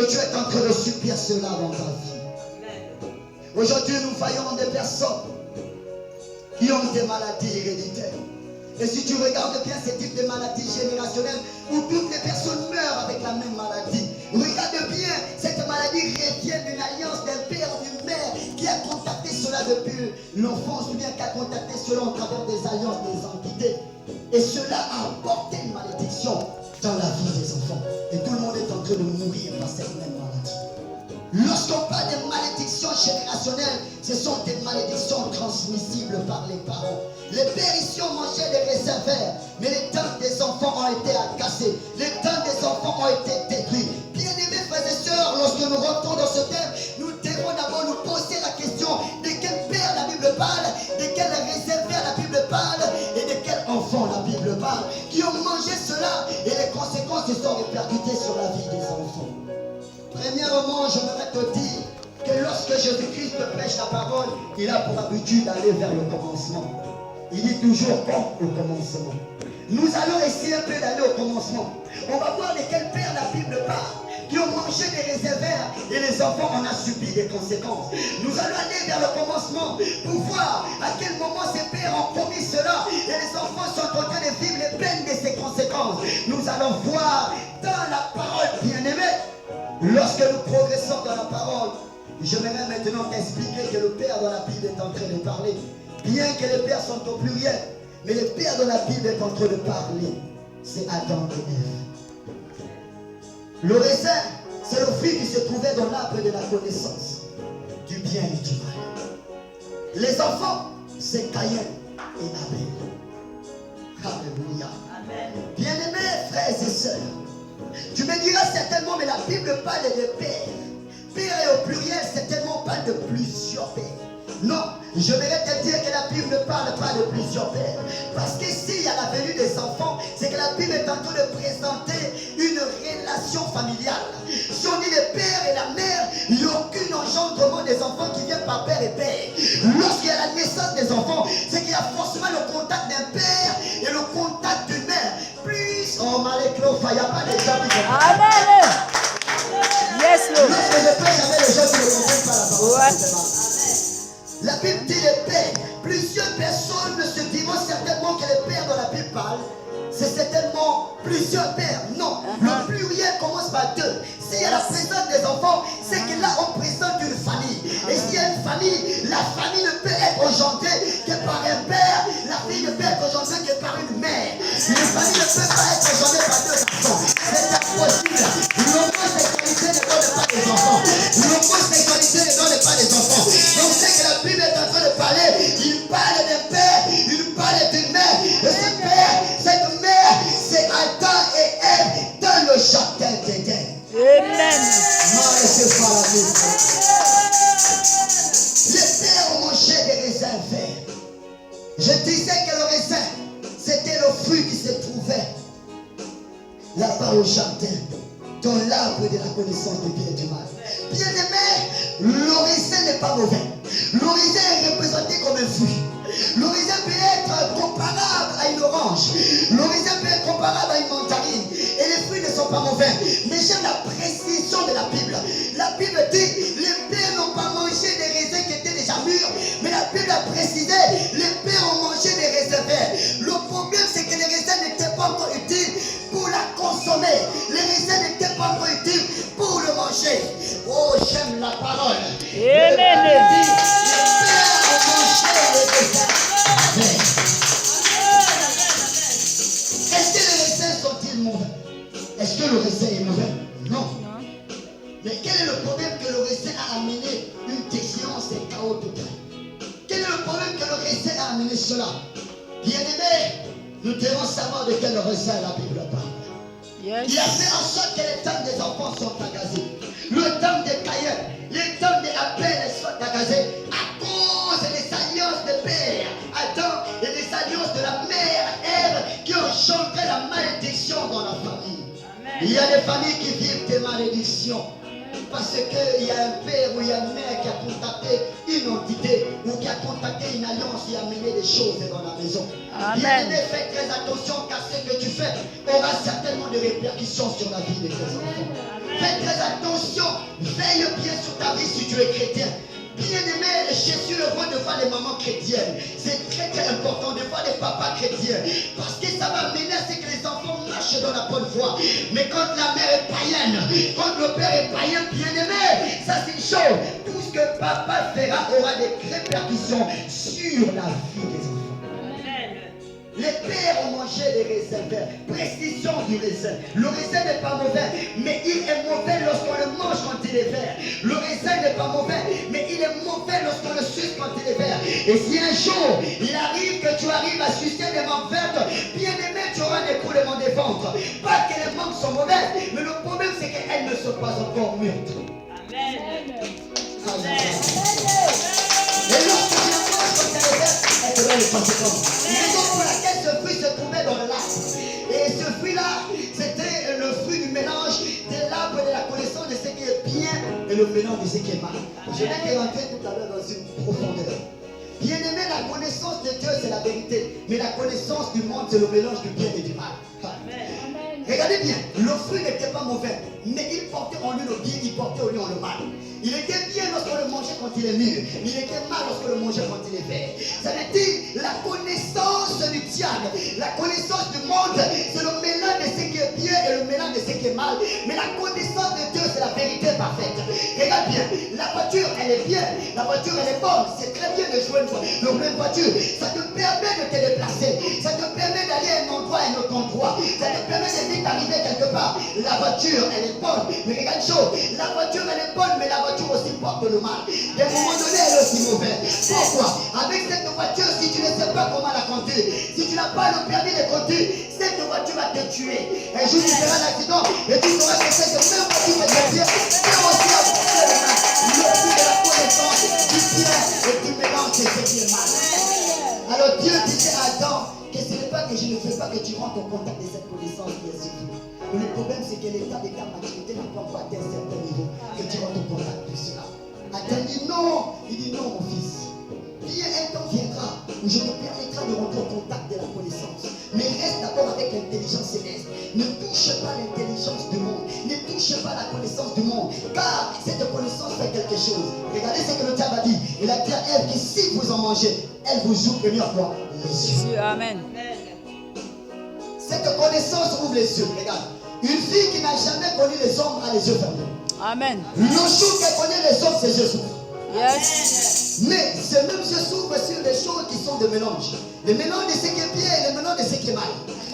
Et tu es en train de subir cela dans ta vie. Aujourd'hui, nous voyons des personnes qui ont des maladies héréditaires. Et si tu regardes bien ce type de maladie générationnelle où toutes les personnes meurent avec la même maladie, regarde bien, cette maladie revient d'une alliance d'un père ou d'une mère qui a contacté cela depuis l'enfance ou bien qui a contacté cela au travers des alliances, des entités. Et cela a apporté une malédiction dans la vie des enfants. Et tout le monde est en train de mourir par cette même maladie. Lorsqu'on parle de malédictions générationnelles, ce sont des malédictions transmissibles par les parents. Les pères ici ont mangé des réservoirs, mais les dents des enfants ont été cassées. Les dents des enfants ont été détruites. Bien-aimés frères et sœurs, lorsque nous rentrons dans ce thème, nous devons d'abord nous poser la question de quel père la Bible parle, de quel réservoir la Bible parle et de quel enfant la Bible parle, qui ont mangé cela et les conséquences se sont répercutées sur la vie des enfants. Premièrement, j'aimerais te dire que lorsque Jésus-Christ prêche la parole, il a pour habitude d'aller vers le commencement. Il dit toujours comme au commencement. Nous allons essayer un peu d'aller au commencement. On va voir de quel père la Bible parle, qui ont mangé des réservoirs et les enfants en ont subi des conséquences. Nous allons aller vers le commencement pour voir à quel moment ces pères ont commis cela et les enfants sont en train de vivre les peines de ces conséquences. Nous allons voir dans la parole, bien-aimée. Lorsque nous progressons dans la parole, j'aimerais maintenant t'expliquer que le Père dans la Bible est en train de parler. Bien que les pères sont au pluriel, mais le Père dans la Bible est en train de parler. C'est Adam et Ève. Le raisin, c'est le fruit qui se trouvait dans l'arbre de la connaissance du bien et du mal. Les enfants, c'est Caïn et Abel. Alléluia. Bien-aimés frères et sœurs, tu me diras certainement, mais la Bible parle de pères. Père est au pluriel, certainement parle de plusieurs pères. Non, je voudrais te dire que la Bible ne parle pas de plusieurs pères. Parce qu'ici, il y a la venue des enfants, c'est que la Bible est en train de présenter une relation familiale. Si on dit le père et la mère, il n'y a aucun engendrement des enfants qui vient par père et père. Lorsqu'il y a la naissance des enfants, c'est qu'il y a forcément le contact d'un père et le contact d'une mère. Plus, oh Maléclo, il n'y a pas de gens qui comprennent. Amen. Yes, Lord. Lorsque je prêche avec les gens qui ne comprennent pas la parole, la Bible dit les pères. Plusieurs personnes se diront certainement que les pères dont la Bible parle, c'est certainement plusieurs pères. Non, le pluriel commence par deux. S'il y a la présence des enfants, c'est que là on présente une famille. Et s'il y a une famille, la famille ne peut être engendrée que par un père. La fille ne peut être engendrée que par une mère. Une famille ne peut pas être engendrée par deux enfants. C'est impossible. L'homosexualité ne donne pas des enfants. L'homosexualité ne donne pas des enfants. Donc c'est que la Bible est en train de parler. Il parle d'un père, il parle d'une mère. Et ce père, cette mère, c'est Adam et Ève dans le jardin d'Éden. Amen. Les pères ont mangé des raisins verts. Je disais que le raisin, c'était le fruit qui se trouvait là-bas au jardin, dans l'arbre de la connaissance du bien et du mal. Bien aimé, le raisin n'est pas mauvais. Le raisin est représenté comme un fruit. Le raisin peut être comparable à une orange. Le raisin peut être comparable à une mandarine. Et les fruits ne sont pas mauvais. Mais j'aime la précision de la Bible. La Bible dit, les pères n'ont pas mangé des raisins qui étaient déjà mûrs. Mais la Bible a précisé, les pères ont mangé des raisins verts. Le problème, c'est que les raisins n'étaient pas encore utiles pour la consommer. Les raisins n'étaient pas encore utiles pour le manger. Oh, j'aime la parole. Amen. Les pères ont mangé les raisins verts. Est-ce que les raisins sont-ils mauvais? Est-ce que le raisin est mauvais? Non. Mais quel est le problème que le raisin a amené une déchéance et chaos total? Quel est le problème que le raisin a amené cela? Bien-aimés, nous devons savoir de quel raisin la Bible parle. Yes. Il a fait en sorte que les dents des enfants sont agacées. Le dents de Caïn, les dents d'Abel sont agacées à cause des alliances de père Adam et des alliances de la mère Ève qui ont changé la malédiction dans la famille. Amen. Il y a des familles qui vivent des malédictions parce qu'il y a un père ou il y a une mère qui a contacté une entité ou qui a contacté une alliance et a mené des choses dans la maison. Bien-aimé, fais très attention car ce que tu fais aura certainement des répercussions sur la vie de tes enfants. Fais très attention. Veille bien sur ta vie si tu es chrétien. Bien-aimé, Jésus le voit de voir les mamans chrétiennes. C'est très très important de voir les papas chrétiens. Parce que ça va mener à ce que les enfants marchent dans la bonne voie. Mais quand la mère est païenne, quand le père est païen, bien-aimé, ça c'est une chose. Tout ce que papa fera aura des répercussions sur la vie des enfants. Les pères ont mangé des raisins verts. Précision du raisin. Le raisin n'est pas mauvais, mais il est mauvais lorsqu'on le mange quand il est vert. Le raisin n'est pas mauvais, mais il est mauvais lorsqu'on le suce quand il est vert. Et si un jour, il arrive que tu arrives à sucer des mangues vertes, bien aimé, tu auras un écoulement des ventres. Pas que les mangues sont mauvaises, mais le problème c'est qu'elles ne sont pas encore mûres. Amen. Et lorsque tu la manges quand elle est verte, elle te donne les conséquences. Raison pour laquelle ce fruit se trouvait dans l'arbre. Et ce fruit-là, c'était le fruit du mélange de l'arbre de la connaissance de ce qui est bien et le mélange de ce qui est mal. Je vais te rentrer tout à l'heure dans une profondeur. Bien aimé, la connaissance de Dieu, c'est la vérité. Mais la connaissance du monde, c'est le mélange du bien et du mal. Regardez bien, le fruit n'était pas mauvais, mais il portait en lui le bien, il portait en lui le mal. Il était bien lorsqu'on le mangeait quand il est mûr, mais il était mal lorsqu'on le mangeait quand il est vert. Ça veut dire la connaissance du diable, la connaissance du monde, c'est le mélange de ce qui est bien et le mélange de ce qui est mal. Mais la connaissance de Dieu, c'est la vérité parfaite. Regarde bien, la voiture, elle est bien, la voiture, elle est bonne, c'est très bien de jouer une même voiture. Ça te permet de te déplacer, ça te permet d'aller à un endroit et à un autre endroit, ça te permet de vite arriver quelque part. La voiture, elle est bonne, mais regarde chose, la voiture, elle est bonne, mais la voiture aussi porte le mal. D'un moment donné, elle est aussi mauvaise. Pourquoi? Avec cette voiture, si tu ne sais pas comment la conduire, si tu n'as pas le permis de conduire, cette voiture va te tuer. Un jour, tu feras l'accident et tu sauras que cette même voiture va te tuer. C'est aussi à porter le mal. Le but de la connaissance du bien et du mélange de ce qui est mal. Alors Dieu disait à Adam que ce n'est pas que je ne veux pas que tu rentres en contact de cette connaissance qui est sur toi. Mais le problème, c'est que l'état de ta maturité n'a pas encore atteint un certain niveau que tu rentres en contact de cela. Adam dit non. Il dit non, mon fils. Bien, un temps viendra où je te permettrai de rentrer en contact de la connaissance. Mais reste d'abord avec l'intelligence céleste. Ne touche pas l'intelligence du monde. Ne touche pas la connaissance du monde. Car cette connaissance fait quelque chose. Regardez ce que le diable a dit. Il a dit à Ève que si vous en mangez, elle vous ouvre quoi? Les yeux. Amen. Cette connaissance ouvre les yeux. Regarde. Une fille qui n'a jamais connu les hommes a les yeux fermés. Amen. Le jour qu'elle connaît les hommes, ses yeux s'ouvrent. Yes. Mais ces mêmes yeux s'ouvrent sur des choses qui sont des mélanges. Le mélange de ce qui est bien et le mélange de ce qui est mal.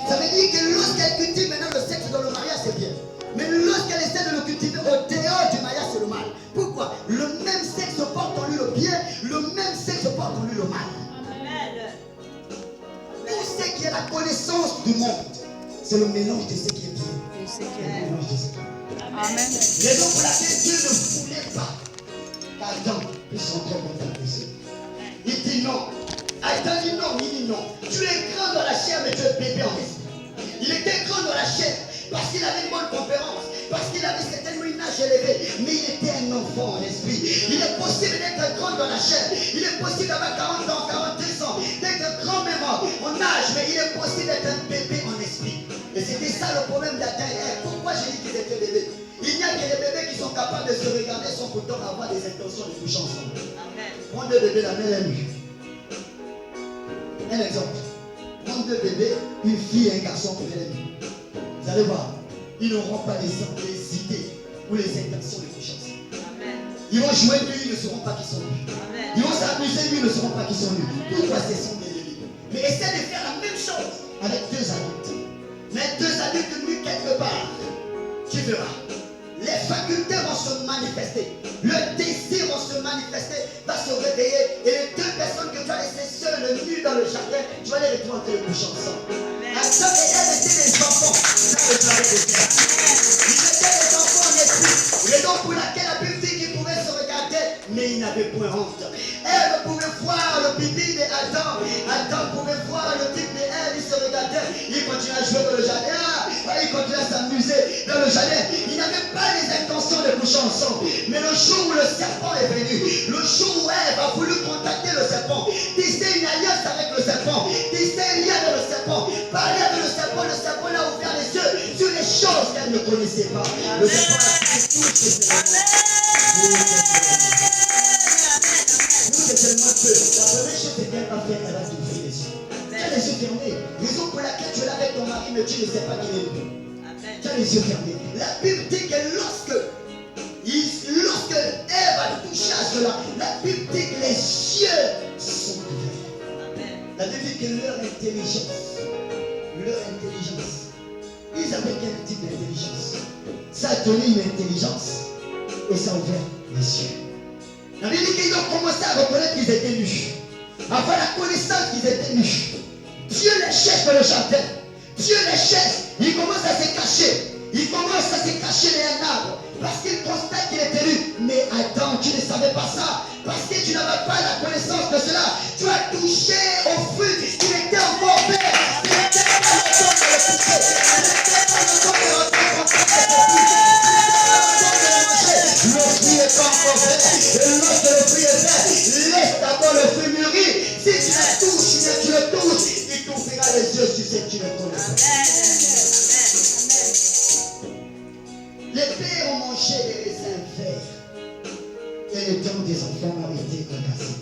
Ça veut dire que lorsqu'elle cultive maintenant le sexe dans le mariage, c'est bien. Mais lorsqu'elle essaie de le cultiver au dehors du mariage, c'est le mal. Pourquoi? Le même sexe porte en lui le bien, le même sexe porte en lui le mal. Tout ce qui est la connaissance du monde, c'est le mélange de ce qui est bien. Amen. Raison pour laquelle Dieu ne voulait pas qu'Adam puisse rentrer en contact avec Dieu. Il dit non. Adam dit non, il dit non. Tu es grand dans la chair, mais tu es bébé en esprit. Il était grand dans la chair parce qu'il avait une bonne conférence, parce qu'il avait certainement une âge élevé, mais il était un enfant en esprit. Il est possible d'être grand dans la chair. Il est possible d'avoir 40 ans, 42 ans, d'être grand même en âge, mais il est possible d'être un bébé en esprit. Et c'était ça le problème d'Adam et Ève. Pourquoi j'ai dit qu'ils étaient bébés? Il n'y a que les bébés qui sont capables de se regarder sans pourtant avoir des intentions de coucher ensemble. Prends deux bébés, la mère et lui. Un exemple. Prends deux bébés, une fille et un garçon, pour les lui. Vous allez voir, ils n'auront pas les idées ou les intentions de coucher ensemble. Ils vont jouer nuit, ils ne sauront pas qui sont nus. Ils vont s'amuser nuit, ils ne sauront pas qui sont nus. Pourquoi ce sont des bébés? Mais essaie de faire la même chose avec deux adultes. Mais deux adultes nus quelque part, tu verras. Les facultés vont se manifester. Le désir va se manifester, va se réveiller. Et les deux personnes que tu as laissées seules, nues dans le jardin, tu vas les retrouver en train de coucher ensemble. Adam et Ève étaient des enfants dans le jardin de terre. Ils étaient des enfants en esprit. Raison pour laquelle la Bible dit qu'ils pouvaient se regarder, mais ils n'avaient point honte. Ève pouvait voir le pipi d'Adam. Adam pouvait voir le type d'Ève. Ils se regardaient. Ils continuaient à jouer dans le jardin. Ils continuaient à s'amuser dans le jardin. Ils n'avaient pas les intentions de coucher ensemble. Mais le jour où le serpent est venu, le jour où Ève a voulu contacter le serpent, tisser une alliance avec le serpent, tisser un lien avec le serpent, parler avec le serpent l'a ouvert les yeux sur les choses choses qu'elle ne connaissait pas. Le Seigneur a fait tout ce que c'est tellement peu. La première chose qu'elle va faire, elle va t'ouvrir les yeux. Tu as les yeux fermés. Raison pour laquelle tu es là avec ton mari, mais tu ne sais pas qu'il est lui. Tu as les yeux fermés. La Bible dit que lorsque Ève a touché à cela, la Bible dit que les yeux sont ouverts. La Bible dit que leur intelligence, ils avaient quel type d'intelligence? Ça a donné une intelligence et ça a ouvert les yeux. La Bible dit qu'ils ont commencé à reconnaître qu'ils étaient nus. Après la connaissance qu'ils étaient nus, Dieu les cherche dans le jardin. Dieu les cherche. Il commence à se cacher. Il commence à se cacher derrière un arbre. Parce qu'il constate qu'il était nu. Mais attends, tu ne savais pas ça. Parce que tu n'avais pas la connaissance de cela. Tu as touché au fruit. Il était encore vert. Il n'était pas le temps de le couper. Il n'était pas le temps de rentrer en contact avec le fruit. Le fruit est pas encore vert. Et lorsque le fruit est vert, laisse d'abord le fruit mûrir. Si tu le touches, il t'ouvrira les yeux sur ce que tu ne connais pas. Les pères ont mangé des raisins verts et les dents des enfants ont été agacés.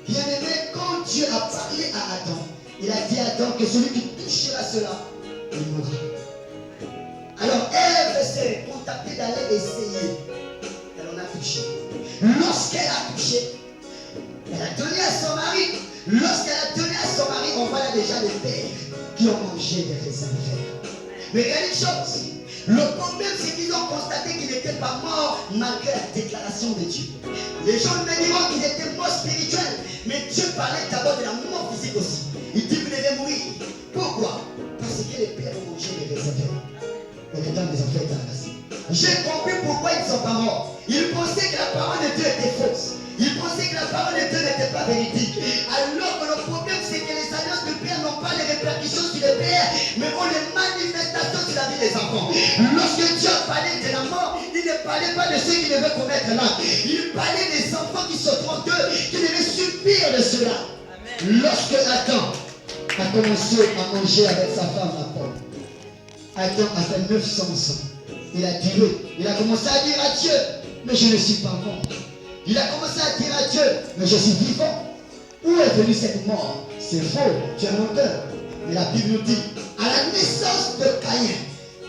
Bien-aimé, quand Dieu a parlé à Adam, il a dit à Adam que celui qui touchera cela, il mourra. Alors Ève s'est contactée d'aller essayer. Elle en a touché. Lorsqu'elle a touché, elle a donné à son mari. Lorsqu'elle a donné à son mari, on voit là déjà les pères qui ont mangé des raisins verts. Mais il y a une chose. Le problème, c'est qu'ils ont constaté qu'ils n'étaient pas morts malgré la déclaration de Dieu. Les gens me diront qu'ils étaient morts spirituels, mais Dieu parlait d'abord de la mort physique aussi. Il dit que vous devez mourir. Pourquoi? Parce que les pères ont mangé les raisins verts. Et les dents des enfants étaient agacées. J'ai compris pourquoi ils ne sont pas morts. Ils pensaient que la parole de Dieu était fausse. Ils pensaient que la parole de Dieu n'était pas véridique. Alors que le problème, c'est que les alliances de père n'ont pas les répercussions sur les pères, mais ont les manifestations sur la vie des enfants. Lorsque Dieu parlait de la mort, il ne parlait pas de ceux qui devaient commettre l'acte. Il parlait des enfants qui se trouvent d'eux, qui devaient subir de cela. Amen. Lorsque Adam a commencé à manger avec sa femme, la pomme, Adam a fait 900 ans. Il a duré. Il a commencé à dire à Dieu, mais je ne suis pas mort. Il a commencé à dire à Dieu, mais je suis vivant. Où est venue cette mort? C'est faux, tu es menteur. Mais la Bible nous dit, à la naissance de Caïn,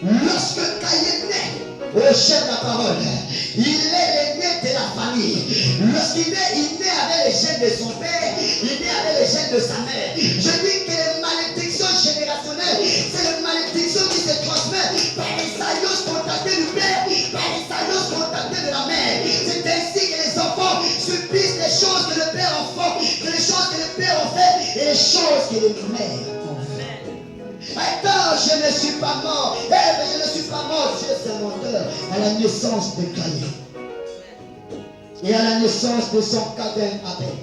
lorsque Caïn naît, au chef de la parole, il est l'aîné de la famille. Lorsqu'il naît, il naît avec les gènes de son père, il naît avec les gènes de sa mère. Je dis que les malédictions générationnelles, c'est les malédictions qui se transmettent par les alliances contactées du père, par les alliances contactées de la mère. C'est ainsi que les enfants subissent les choses que le père en fait, que les choses que le père en fait et les choses que les mères en fait. Attends, je ne suis pas mort. Je ne suis pas mort. Dieu est un menteur. À la naissance de Caïn et à la naissance de son cousin Abel,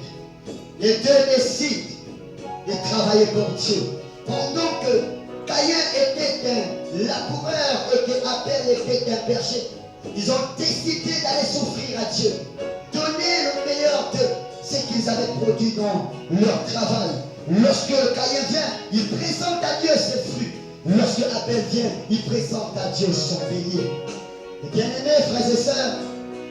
les deux décident de travailler pour Dieu. Pendant que Caïn était un laboureur et que Abel était un berger, ils ont décidé d'aller s'offrir à Dieu, donner le meilleur de ce qu'ils avaient produit dans leur travail. Lorsque Caïn vient, il présente à Dieu ses fruits. Lorsque Abel vient, il présente à Dieu son bélier. Bien-aimés frères et sœurs,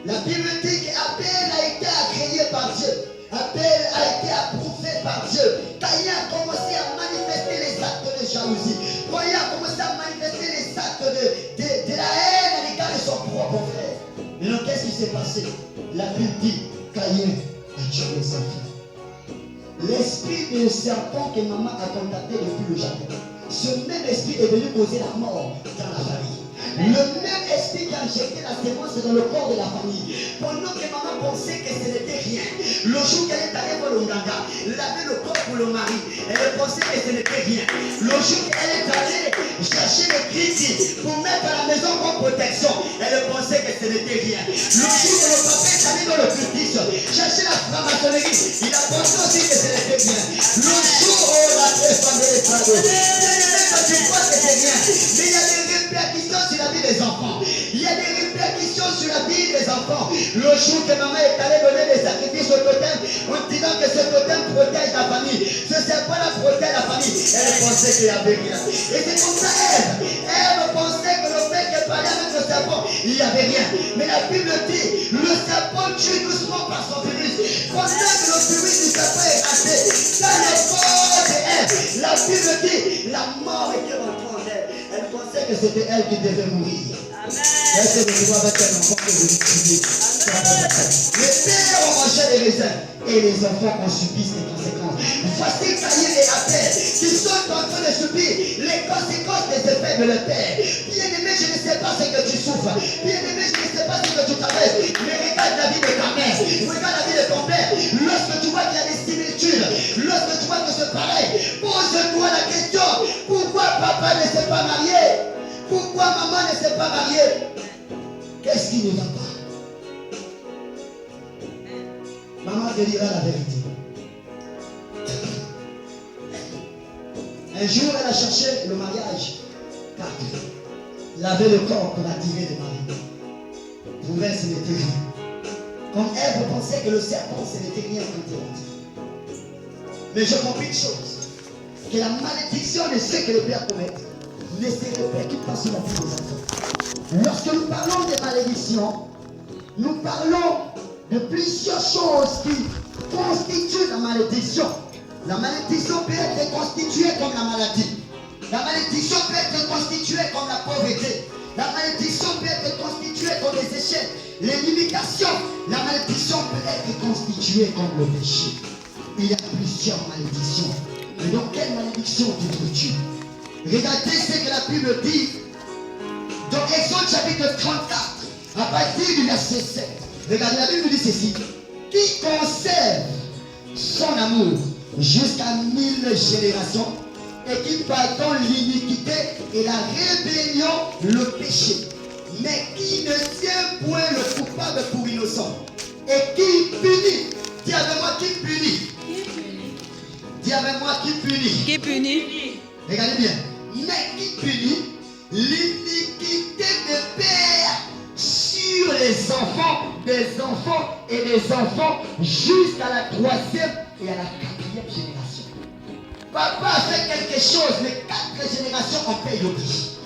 la Bible dit qu'Abel a été agréé par Dieu. Abel a été approuvé par Dieu. Caïn a commencé à manifester les actes de jalousie. Caïn a commencé à manifester les actes de la haine à l'égard de son propre frère. Mais donc qu'est-ce qui s'est passé? La Bible dit Caïn a tué sa fille. L'esprit de serpent que maman a contacté depuis le jardin, ce même esprit est venu causer la mort dans la famille. Le même esprit qui a injecté la sémence dans le corps de la famille. Pendant que maman pensait que ce n'était rien, le jour qu'elle est allée voir le Nganga, elle avait le corps pour le mari. Elle pensait que ce n'était rien. Le jour qu'elle est allée chercher les critiques pour mettre à la maison comme protection, elle pensait que ce n'était rien. Le jour que le papa est allé dans le cultisme, chercher la franc-maçonnerie, il a pensé aussi que ce n'était rien. Le jour où la femme est allée, tu crois que c'est rien, mais il y a des répercussions sur la vie des enfants. Il y a des répercussions sur la vie des enfants. Le jour que maman est allée donner des sacrifices au totem, en disant que ce totem protège la famille, ce serpent là protège la famille, Elle pensait qu'il n'y avait rien. Et c'est comme ça Ève pensait que le fait qu'elle parlait avec le serpent, il n'y avait rien. Mais la Bible dit, le serpent tue doucement par son virus. Pendant que le virus du serpent est resté dans le corps d'Ève, la Bible dit, la mort était rentrée en elle. Elle pensait que c'était elle qui devait mourir. Elle se retrouvait avec un enfant que je lui tuer. Les pères ont mangé les raisins et les enfants ont subi les conséquences. Voici Caïn et Abel qui sont en train de subir les conséquences des effets de leur père. Bien-aimé, je ne sais pas ce que tu souffres. Bien-aimé, je ne sais pas ce que tu traverses. Mais regarde la vie de ta mère. Regarde la vie de ton père. Lorsque tu vois qu'il y a des similitudes, lorsque tu vois que c'est pareil, pose-toi la question. Pourquoi papa ne s'est pas marié? Pourquoi maman ne s'est pas mariée? Qu'est-ce qui ne va pas? Maman te dira la vérité. Un jour, elle a cherché le mariage car elle avait le corps pour attirer les maris. Pour elle, ce n'était rien. Comme Ève pensait que le serpent, ce n'était rien quand il rentre. Mais je comprends une chose, que la malédiction de ce que le Père commet ne se répercute pas sur la vie des enfants. Lorsque nous parlons de malédiction, nous parlons de plusieurs choses qui constituent la malédiction. La malédiction peut être constituée comme la maladie. La malédiction peut être constituée comme la pauvreté. La malédiction peut être constituée comme les échecs, les limitations. La malédiction peut être constituée comme le péché. Il y a plusieurs malédictions. Mais donc, quelle malédiction tu? Regardez ce que la Bible dit dans Exode chapitre 34, à partir du verset 7. Regardez, la Bible dit ceci. Qui conserve son amour jusqu'à 1000 générations et qui pardonne l'iniquité et la rébellion, le péché, mais qui ne tient point le coupable pour innocent et qui punit. Dis avec moi, qui punit? Dis avec moi, qui punit? Qui punit? Regardez bien. Mais qui punit l'iniquité des pères sur les enfants, des enfants et des enfants jusqu'à la 3e et à la 4e génération. Papa a fait quelque chose, mais 4 générations on paye le prix.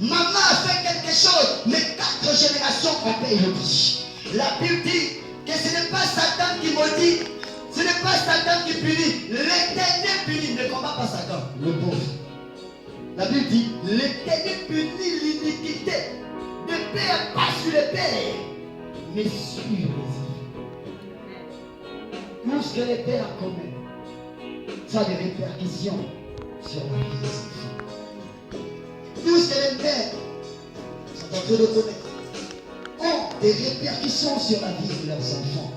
Maman a fait quelque chose, mais 4 générations on paye le prix. La Bible dit que ce n'est pas Satan qui maudit, ce n'est pas Satan qui punit. L'Éternel punit, ne combat pas Satan, le pauvre. La Bible dit, l'Éternel punit l'iniquité de père, pas sur les pères, mais sur les enfants. Tout ce que les pères commettent, ça a des répercussions sur la vie des enfants. Tout ce que les pères sont en train de commettre ont des répercussions sur la vie de leurs enfants.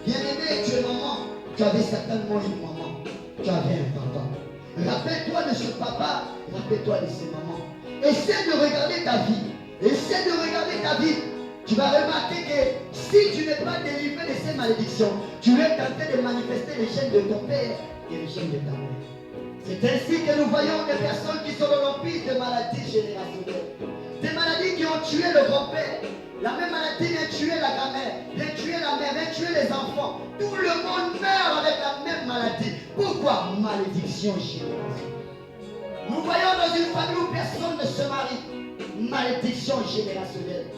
Bien-aimé, tu es maman, tu avais certainement une maman, tu avais un papa. Rappelle-toi de ce papa, rappelle-toi de ces mamans. Essaie de regarder ta vie. Essaie de regarder ta vie. Tu vas remarquer que si tu n'es pas délivré de ces malédictions, tu es tenté de manifester les chaînes de ton père et les chaînes de ta mère. C'est ainsi que nous voyons des personnes qui sont dans l'emprise de maladies générationnelles. Des maladies qui ont tué le grand-père. La même maladie vient tuer la grand-mère, vient tuer la mère, vient tuer les enfants. Tout le monde meurt avec la même maladie. Pourquoi? Malédiction générationnelle. Nous voyons dans une famille où personne ne se marie. Malédiction générationnelle.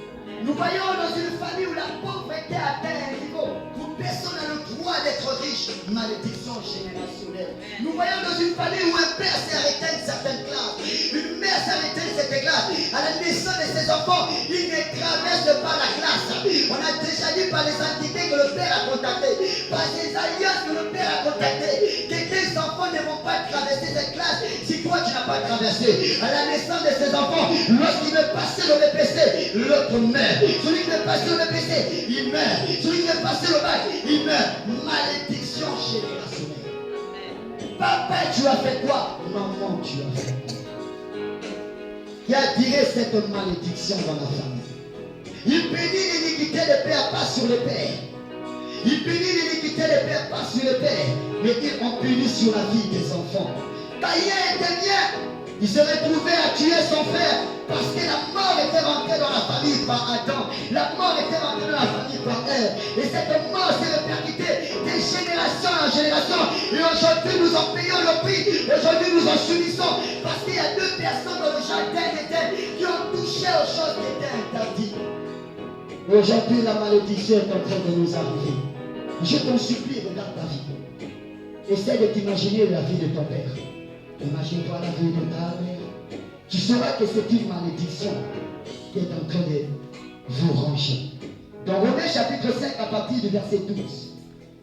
Nous voyons dans une famille où la pauvreté atteint un niveau où personne n'a le droit d'être riche. Malédiction générationnelle. Nous voyons dans une famille où un père s'est arrêté à une certaine classe, une mère s'est arrêtée à cette classe. À la naissance de ses enfants, il ne traverse pas la classe. On a déjà dit par les entités que le père a contactées, par les alliances que le père a contactées, que tes enfants ne vont pas traverser cette classe si toi tu n'as pas traversé. À la naissance de ses enfants, lorsqu'il veut passer le BPC, l'autre meurt. Celui qui veut passer le BPC, il meurt. Celui qui veut passer le bac, il meurt. Malédiction générationnelle. Papa, tu as fait quoi? Maman, tu as fait quoi? Qui a tiré cette malédiction dans la famille? Il punit l'iniquité des pères, pas sur les pères. Il punit l'iniquité des pères, pas sur les pères. Mais il en punit sur la vie des enfants. Caïn était bien. Il se retrouvait à tuer son frère parce que la mort était rentrée dans la famille par Adam. La mort était rentrée dans la famille par Ève. Et cette mort s'est répercutée de génération en génération. Et aujourd'hui, nous en payons le prix. Aujourd'hui, nous en subissons. Parce qu'il y a 2 personnes dans le jardin d'Éden qui ont touché aux choses qui étaient interdites. Aujourd'hui, la malédiction est en train de nous arriver. Je t'en supplie, regarde ta vie. Essaie de t'imaginer la vie de ton père. Imagine-toi la vie de ta mère. Tu sauras que c'est une malédiction qui est en train de vous ranger. Dans Romains chapitre 5, à partir du verset 12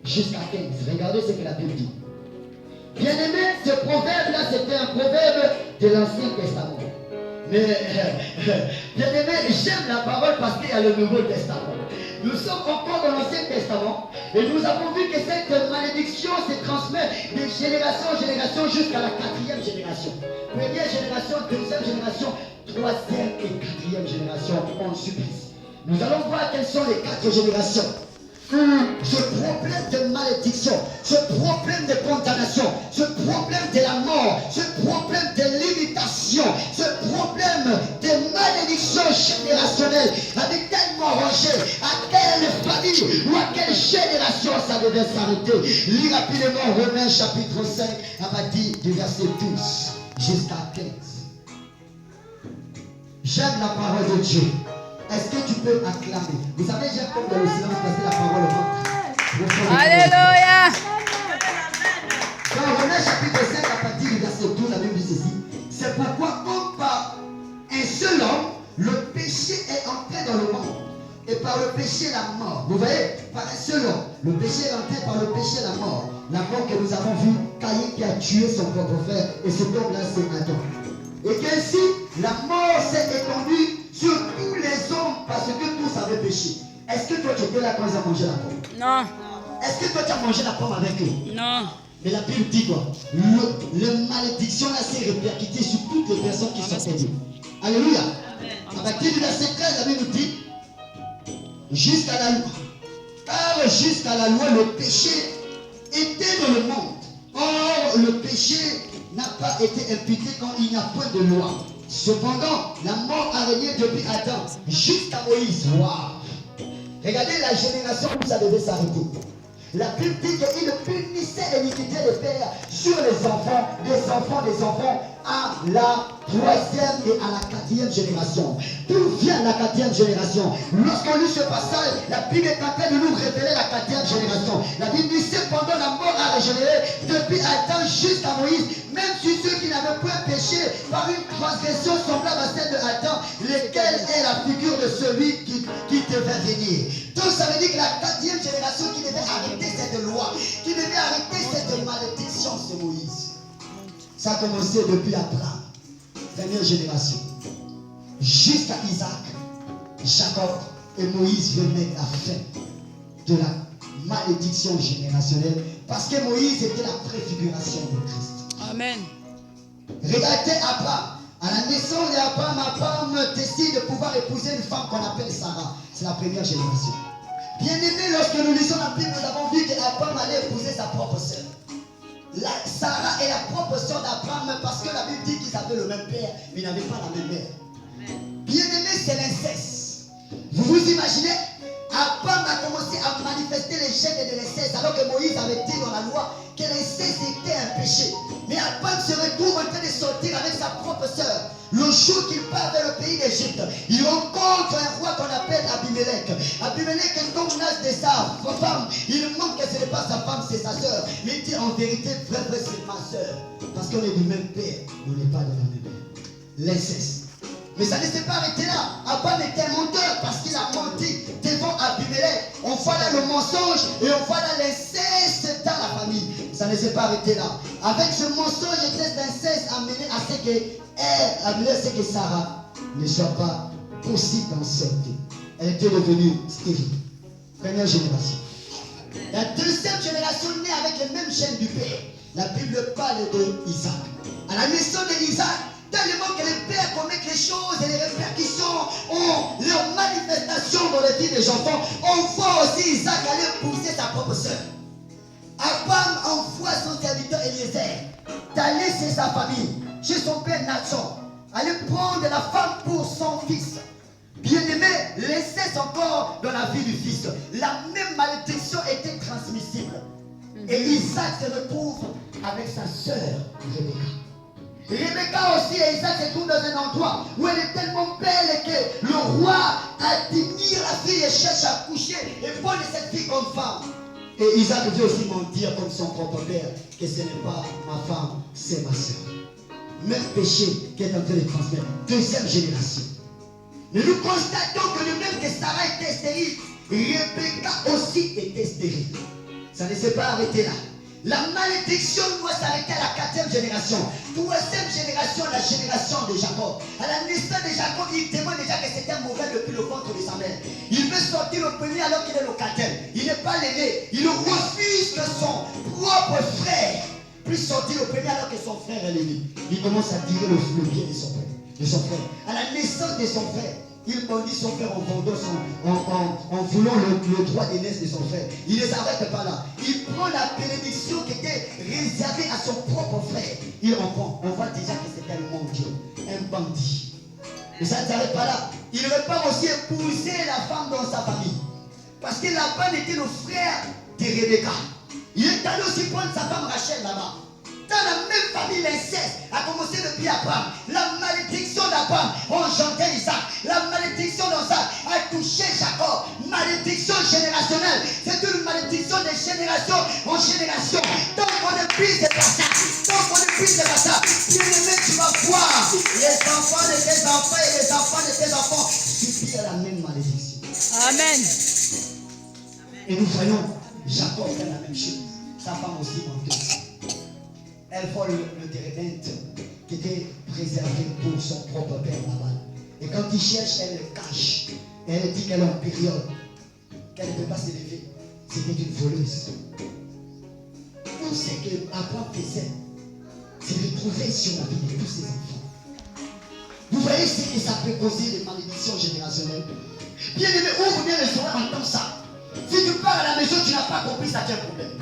jusqu'à 15, regardez ce que la Bible dit. Bien-aimé, ce proverbe-là, c'était un proverbe de l'Ancien Testament. Mais, bien-aimé, j'aime la parole parce qu'il y a le Nouveau Testament. Nous sommes encore dans l'Ancien Testament et nous avons vu que cette malédiction se transmet de génération en génération jusqu'à la 4e génération. Première génération, deuxième génération, troisième et 4e génération en supplice. Nous allons voir quelles sont les 4 générations. Ce problème de malédiction, ce problème de condamnation, ce problème de la mort, ce problème de limitation, ce problème de malédiction générationnelle avait tellement rangé à quelle famille ou à quelle génération ça devait s'arrêter. Lis rapidement Romains chapitre 5 à partir du verset 12 jusqu'à 15. J'aime la parole de Dieu. Est-ce que tu peux acclamer? Vous savez, j'aime comme dans le silence passer la parole au ventre. Alléluia. Dans Romains chapitre 5 à partir du verset 12, la Bible dit ceci. C'est pourquoi comme par un seul homme, le péché est entré dans le monde. Et par le péché, la mort. Vous voyez, par un seul homme, le péché est entré par le péché, la mort. La mort que nous avons vue, Caïn qui a tué son propre frère. Et cet homme-là, c'est Adam. Et qu'ainsi, la mort s'est étendue sur tous les hommes parce que tous avaient péché. Est-ce que toi tu étais là quand ils ont mangé la pomme? Non. Est-ce que toi tu as mangé la pomme avec eux? Non. Mais la Bible dit quoi? Le malédiction là s'est répercutée sur toutes les personnes qui sont perdues. Alléluia. À partir du verset 13, la Bible dit jusqu'à la loi. Car jusqu'à la loi, le péché était dans le monde. Or, le péché n'a pas été imputé quand il n'y a point de loi. Cependant, la mort a régné depuis Adam jusqu'à Moïse. Waouh! Regardez la génération où ça devait s'arrêter. La Bible dit qu'il punissait l'iniquité des pères sur les enfants, des enfants, des enfants, à la 3e et à la 4e génération. D'où vient la 4e génération? Lorsqu'on lit ce passage, la Bible est en train de nous révéler la 4e génération. La Bible dit cependant la mort a régénéré depuis Adam jusqu'à Moïse, même sur ceux qui n'avaient point péché par une transgression semblable à celle de Adam, lequel est la figure de celui qui devait venir. Donc ça veut dire que la 4e génération qui devait arrêter cette loi, qui devait arrêter cette malédiction, c'est Moïse. Ça a commencé depuis Abraham, première génération, jusqu'à Isaac, Jacob et Moïse veut mettre la fin de la malédiction générationnelle parce que Moïse était la préfiguration de Christ. Amen. Regardez Abraham. À la naissance d'Abraham, Abraham décide de pouvoir épouser une femme qu'on appelle Sarah. C'est la première génération. Bien aimé, lorsque nous lisons la Bible, nous avons vu qu'Abraham allait épouser sa propre sœur. Sarah est la propre sœur d'Abraham parce que la Bible dit qu'ils avaient le même père, mais ils n'avaient pas la même mère. Bien aimé, c'est l'inceste. Vous vous imaginez? Abraham a commencé à manifester les gènes de l'inceste alors que Moïse avait dit dans la loi que l'inceste était un péché. Mais Abraham se retrouve en train de sortir avec sa propre sœur. Le jour qu'il part vers le pays d'Égypte, il rencontre un roi qu'on appelle Abimelech. Abimelech tombe l'âge de sa femme. Il manque que ce n'est pas sa femme, c'est sa sœur. Mais il dit en vérité, vrai, c'est ma sœur. Parce qu'on est du même père, on n'est pas de la même mère. L'inceste. Mais ça ne s'est pas arrêté là. Abraham était un menteur parce qu'il a menti devant Abimelech. On voit là le mensonge et on voit là l'inceste dans la famille. Ça ne s'est pas arrêté là. Avec ce mensonge et cet inceste amené à ce que Sarah ne soit pas possible d'enceinte. Elle était devenue stérile. Première génération. La deuxième génération née avec les mêmes gènes du père. La Bible parle de Isaac. À la naissance d'Isaac, tellement que les pères commettent les choses et les répercussions ont leur manifestation dans les vies des enfants, on voit aussi Isaac aller épouser sa propre sœur. Abraham envoie son serviteur Eliezer d'aller chez sa famille chez son père Nathan, allait prendre la femme pour son fils. Bien-aimé, laissait son corps dans la vie du fils. La même malédiction était transmissible. Et Isaac se retrouve avec sa sœur Rebecca. Rebecca aussi et Isaac se trouvent dans un endroit où elle est tellement belle que le roi admire la fille et cherche à coucher et prendre cette fille comme femme. Et Isaac veut aussi mentir comme son propre père que ce n'est pas ma femme, c'est ma sœur. Même péché qui est en train de transmettre. Deuxième génération. Mais nous constatons que le même que Sarah était stérile, Rebecca aussi était stérile. Ça ne s'est pas arrêté là. La malédiction doit s'arrêter à la 4e génération. 3e génération, la génération de Jacob. À la naissance de Jacob, il témoigne déjà que c'était mauvais depuis le ventre de sa mère. Il veut sortir le premier alors qu'il est le 4e. Il n'est pas l'aîné. Il refuse que son propre frère puisse sortir le premier alors que son frère est l'aîné. Il commence à tirer le bien de son frère. À la naissance de son frère, il maudit son frère en voulant le droit d'aînesse de son frère. Il ne les arrête pas là. Il prend la bénédiction qui était réservée à son propre frère. Il en prend. On voit déjà que c'était un mendiant, un bandit. Mais ça ne s'arrête pas là. Il repart aussi épouser la femme dans sa famille. Parce que Laban était le frère de Rebecca. Il est allé aussi prendre sa femme Rachel là-bas. Dans la même famille, l'inceste a commencé depuis Abraham. La malédiction d'Abraham engendrait Isaac. La malédiction d'Isaac a touché Jacob. Malédiction générationnelle. C'est une malédiction de génération en génération. Tant qu'on ne puisse pas ça, tant qu'on ne puisse pas ça, bien-aimé, tu vas voir les enfants de tes enfants et les enfants de tes enfants subir la même malédiction. Amen. Et nous voyons Jacob fait la même chose. Sa femme aussi menteuse. Elle vole le térébinthe qui était préservé pour son propre père Laban. Et quand il cherche, elle le cache. Et elle dit qu'elle est en période, qu'elle ne peut pas s'élever. C'était une voleuse. Tout ce qu'Abraham faisait, c'est retrouver sur la vie de tous ses enfants. Vous voyez ce que ça peut causer des malédictions générationnelles. Bien aimé, ouvre bien les oreilles, entends ça. Si tu pars à la maison, tu n'as pas compris, ça tient problème.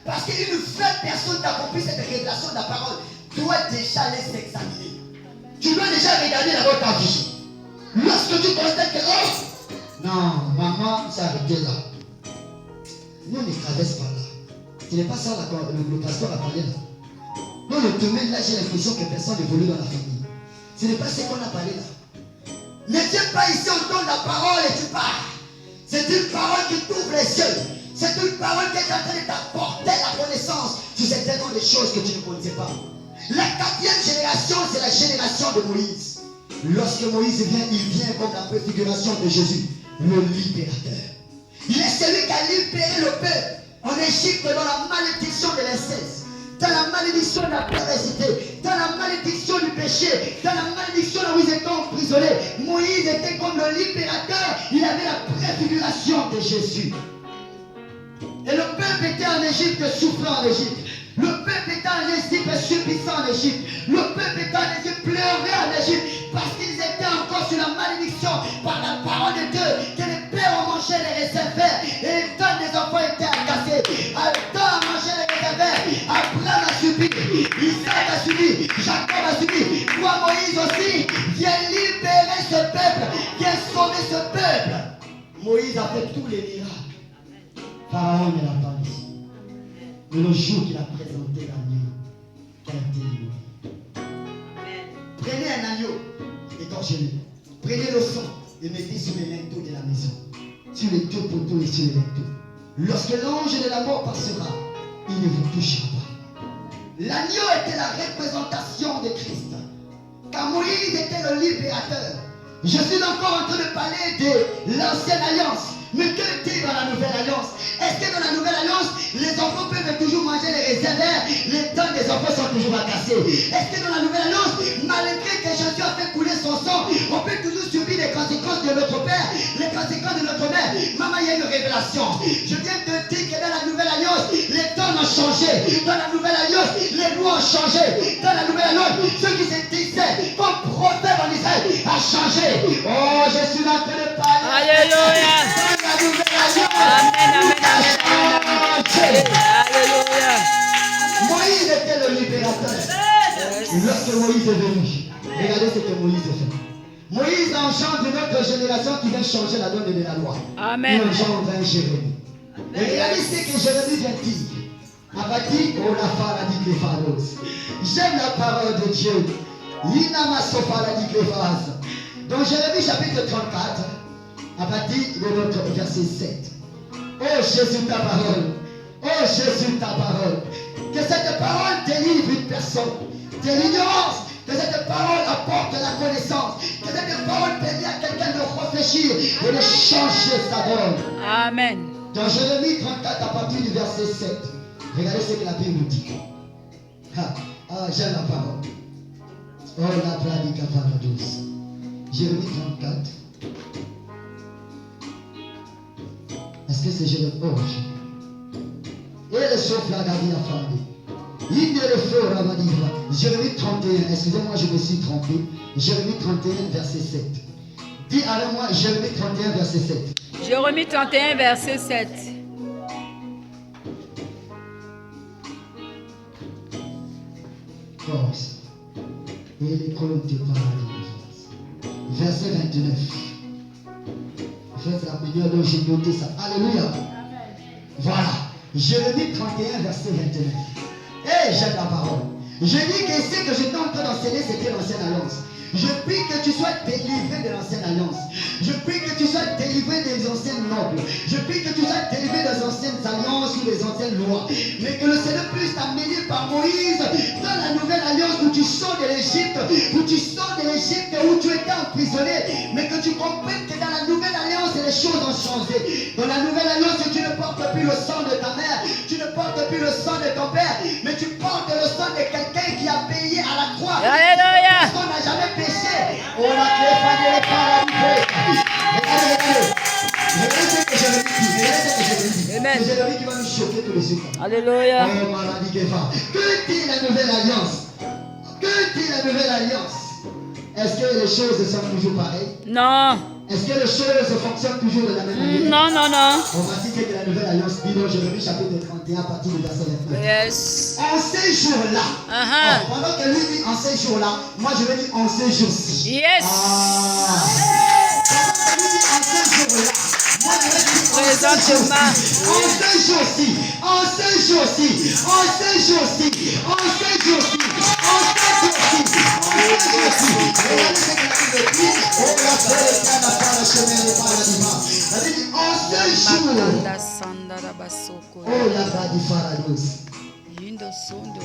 Parce qu'une seule personne qui a compris cette révélation de la parole doit déjà aller s'examiner. Tu dois déjà regarder d'abord ta vie. Lorsque tu constates que, oh, non, maman s'est arrêtée là. Nous, on ne traverse pas là. Ce n'est pas ça le pasteur a parlé là. Dans le domaine là, j'ai l'impression que personne n'évolue dans la famille. Ce n'est pas ce qu'on a parlé là. Ne viens pas ici, on donne la parole et tu pars. C'est une parole qui t'ouvre les yeux. C'est une parole qui est en train de t'apporter la connaissance sur certaines des choses que tu ne connaissais pas. La 4e génération, c'est la génération de Moïse. Lorsque Moïse vient, il vient comme la préfiguration de Jésus, le libérateur. Il est celui qui a libéré le peuple en Égypte dans la malédiction de l'inceste, dans la malédiction de la perversité, dans la malédiction du péché, dans la malédiction où ils étaient emprisonnés. Moïse était comme le libérateur, il avait la préfiguration de Jésus. Et le peuple était en Égypte, souffrant en Égypte. Le peuple était en Égypte, subissant en Égypte. Le peuple était en Égypte, pleurait en Égypte. Parce qu'ils étaient encore sur la malédiction par la parole de Dieu. Que les pères ont mangé les réservaires. Et les temps des enfants étaient agacés. Adam a mangé les réservaires. Abraham a subi. Isaac a subi. Jacob a subi. Toi, Moïse aussi, viens libérer ce peuple. Viens sauver ce peuple. Moïse a fait tous les miracles. Pharaon ne l'a pas dit. Mais le jour qu'il a présenté l'agneau, qui a été livré. Prenez un agneau, égorgez-le. Prenez le sang et mettez sur les linteaux de la maison. Sur les deux poteaux et sur les linteaux. Lorsque l'ange de la mort passera, il ne vous touchera pas. L'agneau était la représentation de Christ. Car Moïse était le libérateur. Je suis encore en train de parler de l'ancienne alliance. Mais que dit dans la nouvelle alliance? Est-ce que dans la nouvelle alliance, les enfants peuvent toujours manger les réservaires, les dents des enfants sont toujours agassés? Est-ce que dans la nouvelle alliance, malgré que Jésus a fait couler son sang, on peut toujours subir les conséquences de notre père, les conséquences de notre mère? Maman, il y a une révélation. Je viens de dire que dans la nouvelle alliance, les temps ont changé. Dans la nouvelle alliance, les lois ont changé. Dans la nouvelle alliance, ceux qui se disaient comme prophète en Israël a changé. Oh, je suis en train de parler. Alléluia. Amen, amen, amen, amen. Alléluia. Moïse était le libérateur. Lorsque Moïse est venu, regardez ce que Moïse a fait. Moïse engendre une autre génération qui vient changer la donne de la loi. Amen. Il engendre un Jérémie. Et regardez ce que Jérémie vient dire. Abati, oh la faradi clépharos. J'aime la parole de Dieu. L'inama sofaradi cléphas. Dans Jérémie chapitre 34, à partir de notre verset 7. Oh Jésus, ta parole. Oh Jésus, ta parole. Que cette parole délivre une personne de l'ignorance. Que cette parole apporte la connaissance. Que cette parole permet à quelqu'un de réfléchir et de changer sa donne. Amen. Dans Jérémie 34, à partir du verset 7, regardez ce que la Bible nous dit. J'aime la parole. Oh, la pratique à douce. Jérémie 34. Est-ce que c'est Jérémie? Oh, et le souffle a gardé la femme. Il ne le fera pas dire. Jérémie 31. Excusez-moi, je me suis trompé. Jérémie 31, verset 7. Dis avec moi, Jérémie 31, verset 7. Jérémie 31, verset 7. Force. Et les colonnes de paradis. Verset 29. C'est la manière dont j'ai noté ça. Alléluia. Voilà. Jérémie 31, verset 29. Et j'aime la parole. Je dis que ce que je t'en train d'enseigner, c'était l'ancienne alliance. Je prie que tu sois délivré de l'ancienne alliance. Je prie que tu sois délivré des anciennes nobles. Je prie que tu sois délivré des anciennes alliances ou des anciennes lois. Mais que le Seigneur puisse t'amener par Moïse dans la nouvelle alliance où tu sors de l'Égypte, où tu étais emprisonné. Mais que tu comprennes que dans la nouvelle alliance, les choses ont changé. Dans la nouvelle alliance, tu ne portes plus le sang de ta mère, tu ne portes plus le sang de ton père, mais tu portes le sang de quelqu'un qui a payé à la croix. Alléluia. On n'a jamais péché. On a créé paradis. Regardez ce que je veux dire. Amen. C'est Jérémie qui va nous choquer tous les yeux. Alléluia. Oh, maladie Kéfa. Que dit la nouvelle alliance? Que dit la nouvelle alliance? Est-ce que les choses sont toujours pareilles? Non. Est-ce que les choses fonctionnent toujours de la même manière? Non, non, non. On va citer que la nouvelle alliance dit dans Jérémie chapitre 31 à partir du verset 29. Yes. En ces jours-là, pendant que lui dit en ces jours-là, moi je vais dire en ces jours-ci. Yes. Pendant que lui dit en ces jours-là, moi je vais dire Présentement. en ces jours-ci, en ces jours-ci, en ces jours-ci, en ces jours-ci, en ces jours-ci, en ces jours-ci. Regardez ce que la Bible dit. Oh la paix, n'a pas le chemin de paradis. La Bible dit en ces jours. Oh la paradis farados.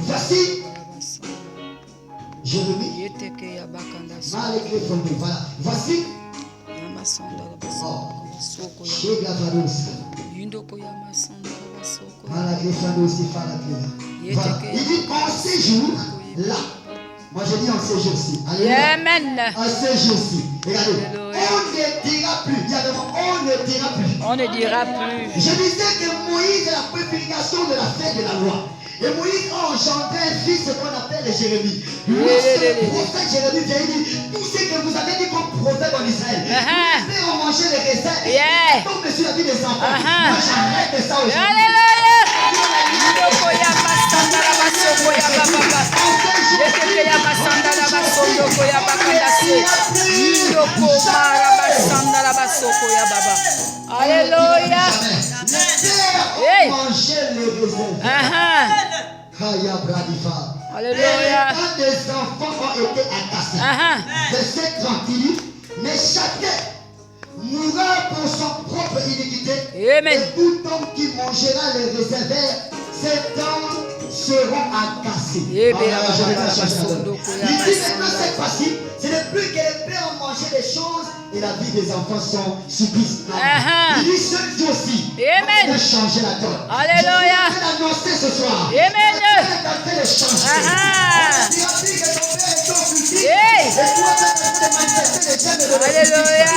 Voici Jérémie. Malgré fondé. Voilà. Voici. Chez Gavados. Malgré fondé, c'est Farados. Voilà. Il dit en ces jours-là. Moi je dis en ces jours-ci. Amen. En ces jours-ci. Regardez. On ne dira plus. Il y a devant, on ne dira plus. On ne dira plus. Je disais que Moïse est la préfiguration de la fête de la loi. Et Moïse a engendré un fils qu'on appelle Jérémie. Lorsque le prophète Jérémie vient, il dit tout ce que vous avez dit comme prophète en Israël. Vous devez en manger les raisins. Yeah. Tombe sur la vie des enfants. Moi j'arrête ça aujourd'hui. Alléluia. Alléluia. Hey. Manger les raisins. Alléluia. Et quand des enfants ont été attaqués, verset 30, mais chacun mourra pour son propre iniquité. Amen. Et tout homme qui mangera les raisins verts, ces dents seront agacés. Il dit maintenant cette fois-ci, ce n'est plus que les pères ont mangé des choses et la vie des enfants sont supplices. Il dit ce jour-ci, on va changer la donne. Alléluia. Je vais l'annoncer ce soir. Amen. Alléluia.